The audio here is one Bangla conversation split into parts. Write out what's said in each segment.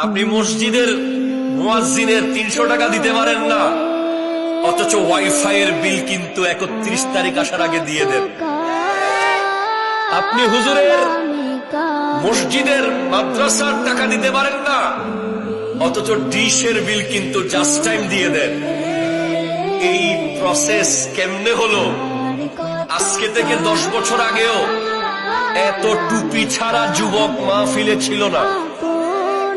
আপনি মসজিদের মুয়াজ্জিনের 300 টাকা দিতে পারেন না, অথচ ওয়াইফাই এর বিল কিন্তু 31 তারিখ আসার আগে দিয়ে দেন। আপনি হুজুরের মসজিদের মাদ্রাসার টাকা দিতে পারেন না, অথচ ডিশের বিল কিন্তু জাস্ট টাইম দিয়ে দেন। এই প্রসেস কেমনে হলো? আজকে থেকে 10 বছর আগেও এত টুপি ছাড়া যুবক মাহফিলে ছিল না।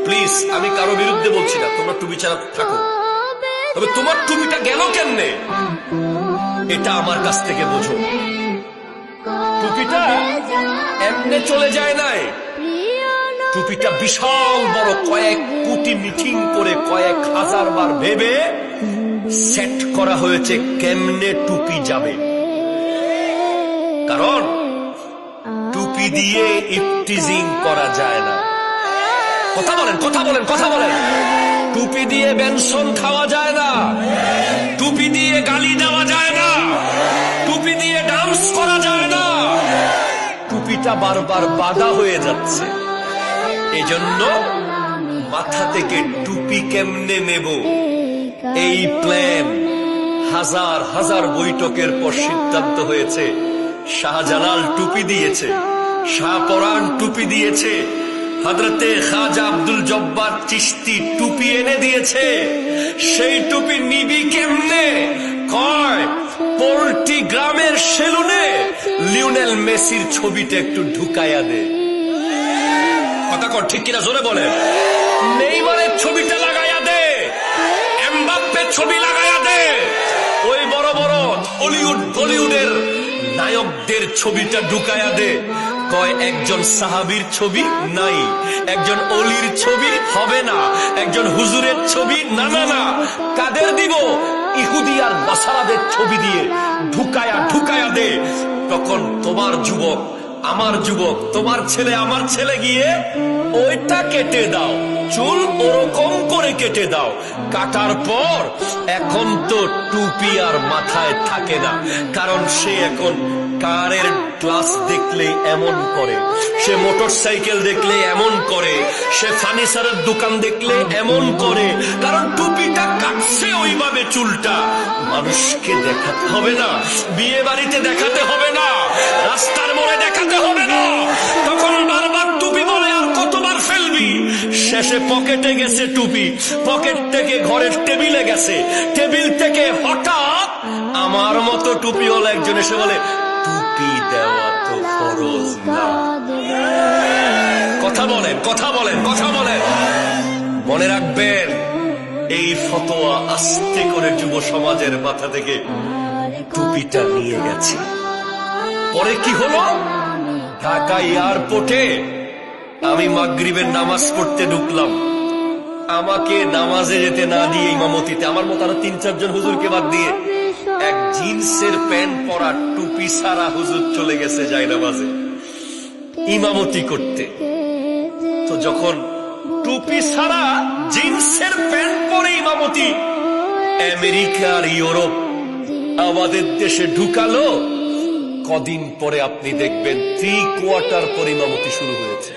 প্লিজ, আমি কারো বিরুদ্ধে বলছি না, তোমরা টুপি ছাড়া থাকো, তবে তোমার টুপিটা গেল কেমনে এটা আমার কাছ থেকে বোঝো। টুপিটা এমনে চলে যায় নাই, টুপিটা বিশাল বড় কয়েক কোটি মিটিং করে কয়েক হাজার বার ভেবে সেট করা হয়েছে কেমনে টুপি যাবে। কারণ টুপি দিয়ে ইফটিজিং করা যায় না। কথা বলেন, কথা বলেন, কথা বলেন। টুপি দিয়ে বেনসন খাওয়া যায় না, টুপি দিয়ে গালি দেওয়া যায় না, টুপি দিয়ে ডান্স করা যায় না। টুপিটা বারবার বাধা হয়ে যাচ্ছে। এজন্য মাথা থেকে টুপি কেমনে নেব এই প্ল্যান হাজার হাজার বৈঠকের পর সিদ্ধান্ত হয়েছে। শাহজালাল টুপি দিয়েছে, শাহপরান টুপি দিয়েছে, হযরতে খাজা আব্দুল জব্বার চিশতি টুপি এনে দিয়েছে। সেই টুপি নিবি কেমনে? কয় পোল্ট্রি গ্রামের সেলুনে লিওনেল মেসির ছবিটা একটু ঢুকাইয়া দে। কথা কর ঠিক কিনা জোরে বলে। নেইমারের ছবিটা লাগাইয়া দে, এমবাপ্পের ছবি লাগাইয়া দে, ওই বড় বড় হলিউড বলিউডের নায়কদের ছবিটা ঢুকাইয়া দে। কয় একজন সাহাবীর ছবি নাই, একজন অলির ছবি হবে না, একজন হুজুরের ছবি না না না। কাদের দিব? ইহুদি আর নাসারাদের ছবি দিয়ে ঢুকায়া ঢুকায়া দে। তখন তোমার যুবক, আমার যুবক, তোমার ছেলে, আমার ছেলে গিয়ে ওইটা কেটে দাও, চুল ওরকম করে কেটে দাও। কাটার পর এখন তো টুপি আর মাথায় থাকে না, কারণ সে এখন কারের গ্লাস দেখলে এমন করে, সে মোটর সাইকেল দেখলে এমন করে, সে ফার্নিচারের দোকান দেখলে এমন করে, কারণ টুপিটা কাটছে ওইভাবে চুলটা। মানুষকে দেখাতে হবে না, বিয়ে বাড়িতে দেখাতে হবে না, রাস্তার মোড়ে দেখাতে হবে না। তখন বারবার টুপি বলে আর কতবার ফেলবি? শেষে পকেটে গেছে টুপি, পকেট থেকে ঘরের টেবিলে গেছে, টেবিল থেকে হঠাৎ আমার মতো টুপিওয়ালা একজন এসে বলে টুপি দেওয়া তো ফরজ না। কথা বলেন, কথা বলেন, কথা বলেন। মনে রাখবেন, এই ফতোয়া আস্তে করে যুব সমাজের মাথা থেকে টুপিটা নিয়ে গেছে। পরে কি হলো? ঢাকা এয়ারপোর্টে আমি মাগরিবের নামাজ পড়তে ঢুকলাম, আমাকে নামাজে যেতে না দিয়ে ইমামতিতে আমার মতো আরো 3-4 জন হুজুরকে বাদ দিয়ে এক জিন্সের প্যান্ট পরা টুপি সারা হুজুর চলে গেছে যায় নামাজে ইমামতি করতে। তো যখন টুপি সারা জিন্সের প্যান্ট পরে ইমামতি আমেরিকা আর ইউরোপ আমাদের দেশে ঢুকালো, কদিন পরে আপনি দেখবেন 3/4 পর ইমামতি শুরু হয়েছে।